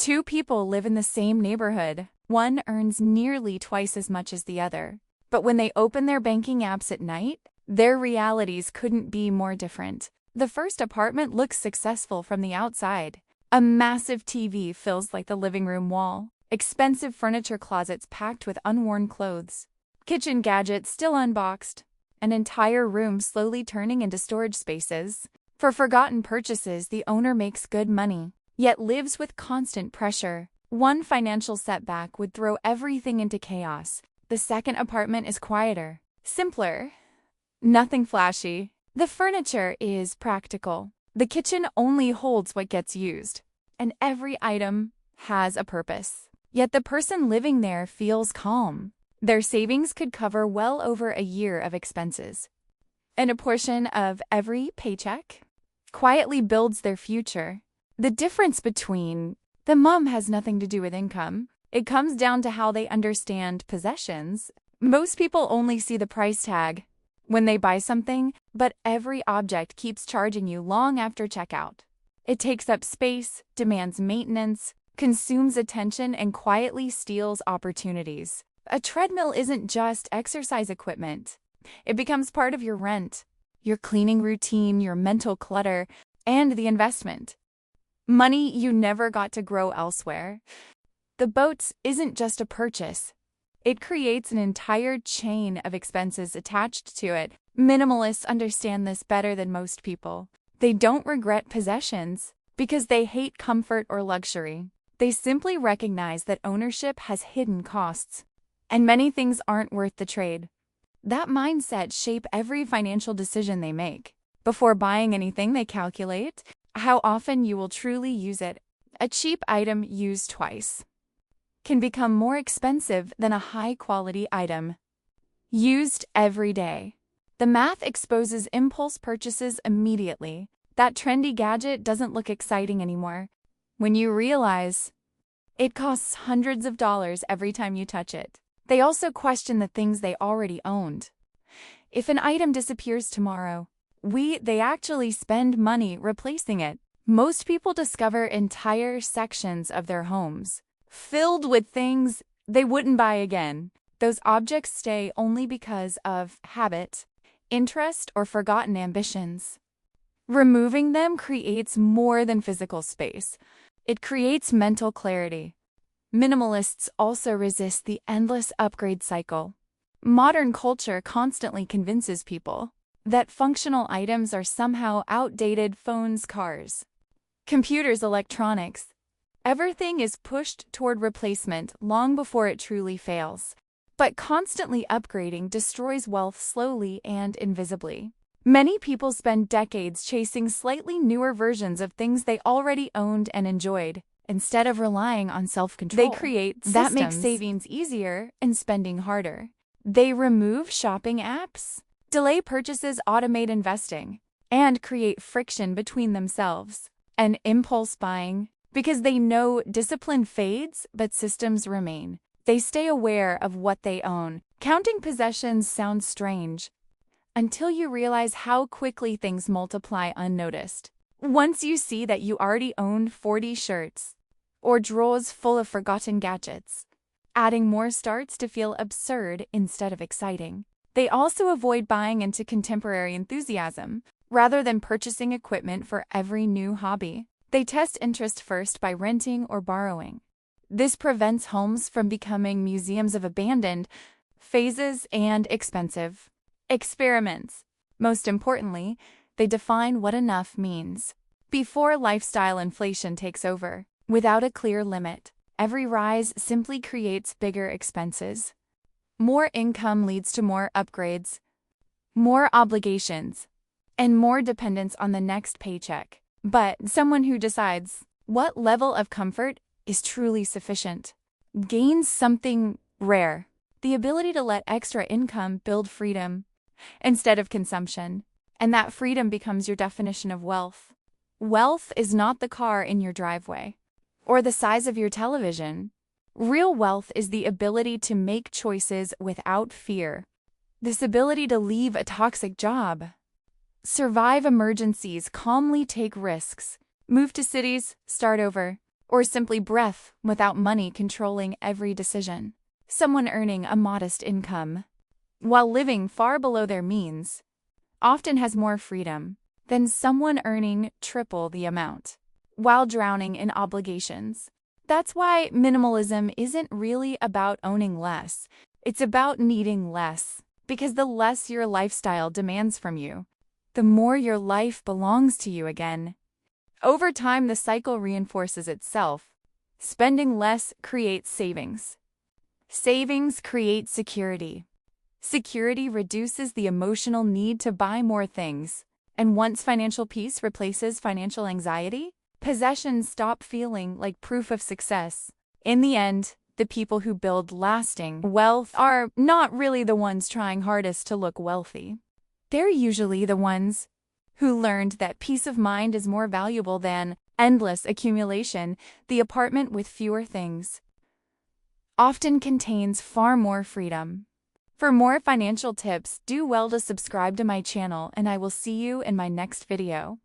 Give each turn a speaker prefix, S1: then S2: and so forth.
S1: Two people live in the same neighborhood. One earns nearly twice as much as the other. But when they open their banking apps at night, their realities couldn't be more different. The first apartment looks successful from the outside. A massive TV fills like the living room wall. Expensive furniture closets packed with unworn clothes. Kitchen gadgets still unboxed. An entire room slowly turning into storage spaces. For forgotten purchases, the owner makes good money, yet lives with constant pressure. One financial setback would throw everything into chaos. The second apartment is quieter, simpler, nothing flashy. The furniture is practical. The kitchen only holds what gets used, and every item has a purpose. Yet the person living there feels calm. Their savings could cover well over a year of expenses, and a portion of every paycheck quietly builds their future. The difference between the mom has nothing to do with income. It comes down to how they understand possessions. Most people only see the price tag when they buy something, but every object keeps charging you long after checkout. It takes up space, demands maintenance, consumes attention, and quietly steals opportunities. A treadmill isn't just exercise equipment. It becomes part of your rent, your cleaning routine, your mental clutter, and the investment. Money you never got to grow elsewhere. The boat isn't just a purchase. It creates an entire chain of expenses attached to it. Minimalists understand this better than most people. They don't regret possessions because they hate comfort or luxury. They simply recognize that ownership has hidden costs, and many things aren't worth the trade. That mindset shapes every financial decision they make. Before buying anything, they calculate how often you will truly use it. A cheap item used twice can become more expensive than a high-quality item used every day. The math exposes impulse purchases immediately. That trendy gadget doesn't look exciting anymore when you realize it costs hundreds of dollars every time you touch it. They also question the things they already owned. If an item disappears tomorrow, they actually spend money replacing it. Most people discover entire sections of their homes filled with things they wouldn't buy again. Those objects stay only because of habit, interest, or forgotten ambitions. Removing them creates more than physical space. It creates mental clarity. Minimalists also resist the endless upgrade cycle. Modern culture constantly convinces people that functional items are somehow outdated: phones, cars, computers, electronics. Everything is pushed toward replacement long before it truly fails. But constantly upgrading destroys wealth slowly and invisibly. Many people spend decades chasing slightly newer versions of things they already owned and enjoyed. Instead of relying on self-control, they create systems that make savings easier and spending harder. They remove shopping apps, delay purchases, automate investing, and create friction between themselves and impulse buying. Because they know discipline fades, but systems remain. They stay aware of what they own. Counting possessions sounds strange until you realize how quickly things multiply unnoticed. Once you see that you already owned 40 shirts or drawers full of forgotten gadgets, adding more starts to feel absurd instead of exciting. They also avoid buying into contemporary enthusiasm rather than purchasing equipment for every new hobby. They test interest first by renting or borrowing. This prevents homes from becoming museums of abandoned phases and expensive experiments. Most importantly, they define what enough means before lifestyle inflation takes over. Without a clear limit, every rise simply creates bigger expenses. More income leads to more upgrades, more obligations, and more dependence on the next paycheck. But someone who decides what level of comfort is truly sufficient gains something rare: the ability to let extra income build freedom instead of consumption. And that freedom becomes your definition of wealth. Wealth is not the car in your driveway or the size of your television. Real wealth is the ability to make choices without fear. This ability to leave a toxic job, survive emergencies, calmly take risks, move to cities, start over, or simply breath without money controlling every decision. Someone earning a modest income, while living far below their means, often has more freedom than someone earning triple the amount, while drowning in obligations. That's why minimalism isn't really about owning less. It's about needing less, because the less your lifestyle demands from you, the more your life belongs to you again. Over time, the cycle reinforces itself. Spending less creates savings. Savings create security. Security reduces the emotional need to buy more things. And once financial peace replaces financial anxiety, possessions stop feeling like proof of success. In the end, the people who build lasting wealth are not really the ones trying hardest to look wealthy. They're usually the ones who learned that peace of mind is more valuable than endless accumulation. The apartment with fewer things often contains far more freedom. For more financial tips, do well to subscribe to my channel, and I will see you in my next video.